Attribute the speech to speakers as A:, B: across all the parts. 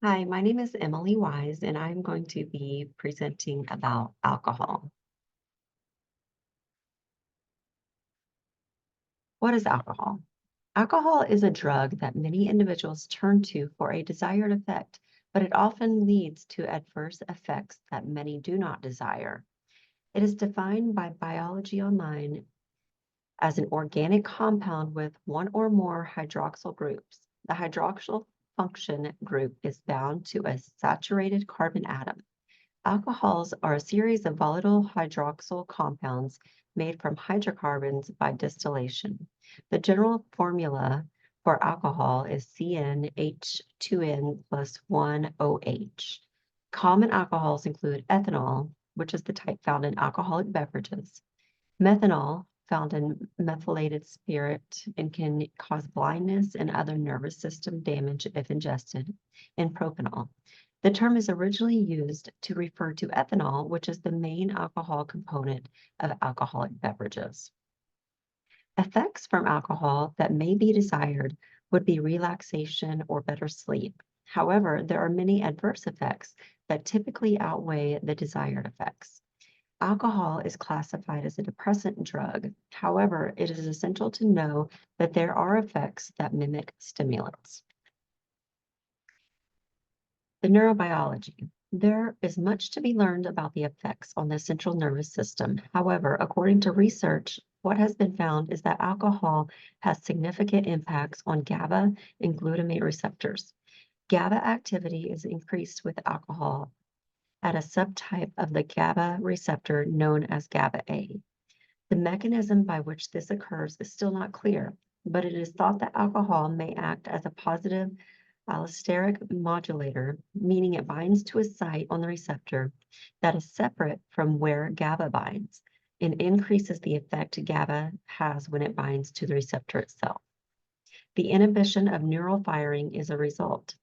A: Hi, my name is Emily Wise, and I'm going to be presenting about alcohol. What is alcohol? Alcohol is a drug that many individuals turn to for a desired effect, but it often leads to adverse effects that many do not desire. It is defined by Biology Online as an organic compound with one or more hydroxyl groups. The hydroxyl function group is bound to a saturated carbon atom. Alcohols are a series of volatile hydroxyl compounds made from hydrocarbons by distillation. The general formula for alcohol is CnH2n plus 1OH. Common alcohols include ethanol, which is the type found in alcoholic beverages, methanol, found in methylated spirit and can cause blindness and other nervous system damage if ingested, and propanol. The term is originally used to refer to ethanol, which is the main alcohol component of alcoholic beverages. Effects from alcohol that may be desired would be relaxation or better sleep. However, there are many adverse effects that typically outweigh the desired effects. Alcohol is classified as a depressant drug. However, it is essential to know that there are effects that mimic stimulants. The neurobiology. There is much to be learned about the effects on the central nervous system. However, according to research, what has been found is that alcohol has significant impacts on GABA and glutamate receptors. GABA activity is increased with alcohol at a subtype of the GABA receptor known as GABA A. The mechanism by which this occurs is still not clear, but it is thought that alcohol may act as a positive allosteric modulator, meaning it binds to a site on the receptor that is separate from where GABA binds and increases the effect GABA has when it binds to the receptor itself. The inhibition of neural firing is a result.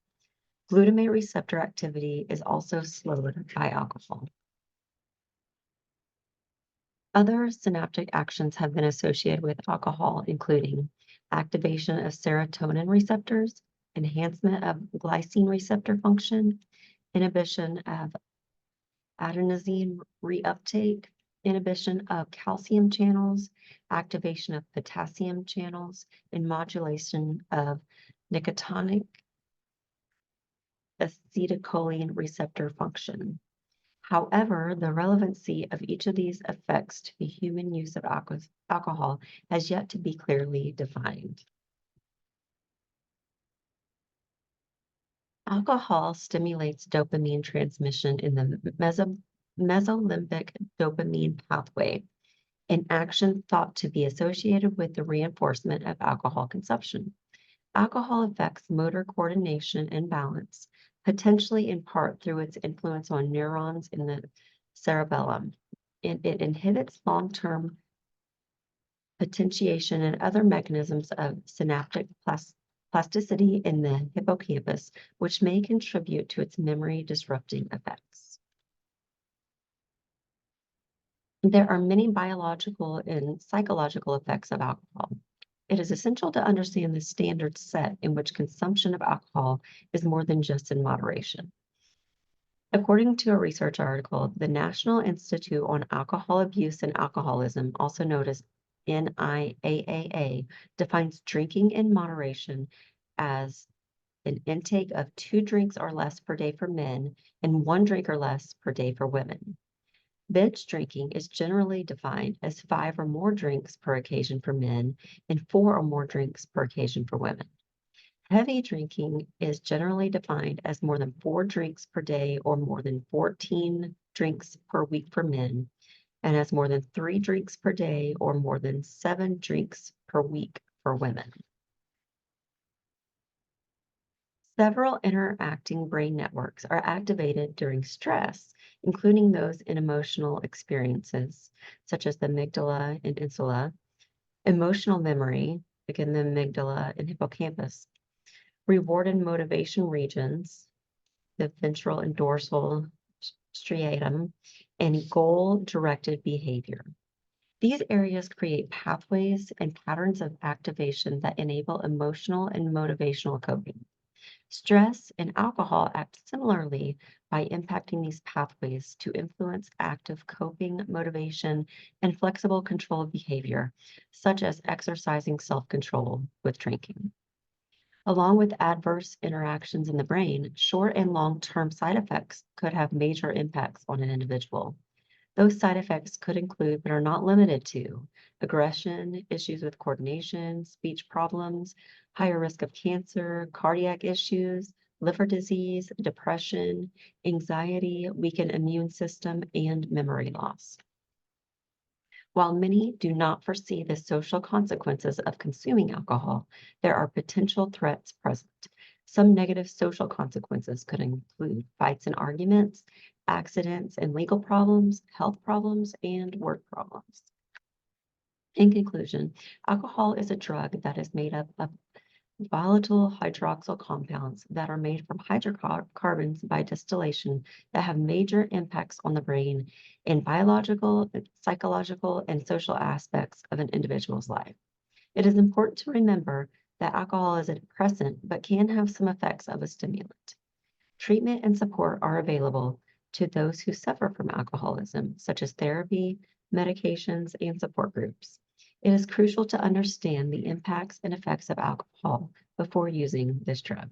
A: Glutamate receptor activity is also slowed by alcohol. Other synaptic actions have been associated with alcohol, including activation of serotonin receptors, enhancement of glycine receptor function, inhibition of adenosine reuptake, inhibition of calcium channels, activation of potassium channels, and modulation of nicotinic acetylcholine receptor function. However, the relevancy of each of these effects to the human use of alcohol has yet to be clearly defined. Alcohol stimulates dopamine transmission in the mesolimbic dopamine pathway, an action thought to be associated with the reinforcement of alcohol consumption. Alcohol affects motor coordination and balance, potentially in part through its influence on neurons in the cerebellum. And it inhibits long-term potentiation and other mechanisms of synaptic plasticity in the hippocampus, which may contribute to its memory disrupting effects. There are many biological and psychological effects of alcohol. It is essential to understand the standard set in which consumption of alcohol is more than just in moderation. According to a research article, the National Institute on Alcohol Abuse and Alcoholism, also known as NIAAA, defines drinking in moderation as an intake of 2 drinks or less per day for men and 1 drink or less per day for women. Binge drinking is generally defined as 5 or more drinks per occasion for men and 4 or more drinks per occasion for women. Heavy drinking is generally defined as more than 4 drinks per day or more than 14 drinks per week for men, and as more than 3 drinks per day or more than 7 drinks per week for women. Several interacting brain networks are activated during stress, including those in emotional experiences, such as the amygdala and insula, emotional memory, again, the amygdala and hippocampus, reward and motivation regions, the ventral and dorsal striatum, and goal-directed behavior. These areas create pathways and patterns of activation that enable emotional and motivational coping. Stress and alcohol act similarly by impacting these pathways to influence active coping, motivation, and flexible controlled behavior, such as exercising self control with drinking. Along with adverse interactions in the brain, short and long term side effects could have major impacts on an individual. Those side effects could include, but are not limited to, aggression, issues with coordination, speech problems, higher risk of cancer, cardiac issues, liver disease, depression, anxiety, weakened immune system, and memory loss. While many do not foresee the social consequences of consuming alcohol, there are potential threats present. Some negative social consequences could include fights and arguments, accidents and legal problems, health problems, and work problems. In conclusion, alcohol is a drug that is made up of volatile hydroxyl compounds that are made from hydrocarbons by distillation that have major impacts on the brain in biological, psychological, and social aspects of an individual's life. It is important to remember that alcohol is a depressant but can have some effects of a stimulant. Treatment and support are available to those who suffer from alcoholism, such as therapy, medications, and support groups. It is crucial to understand the impacts and effects of alcohol before using this drug.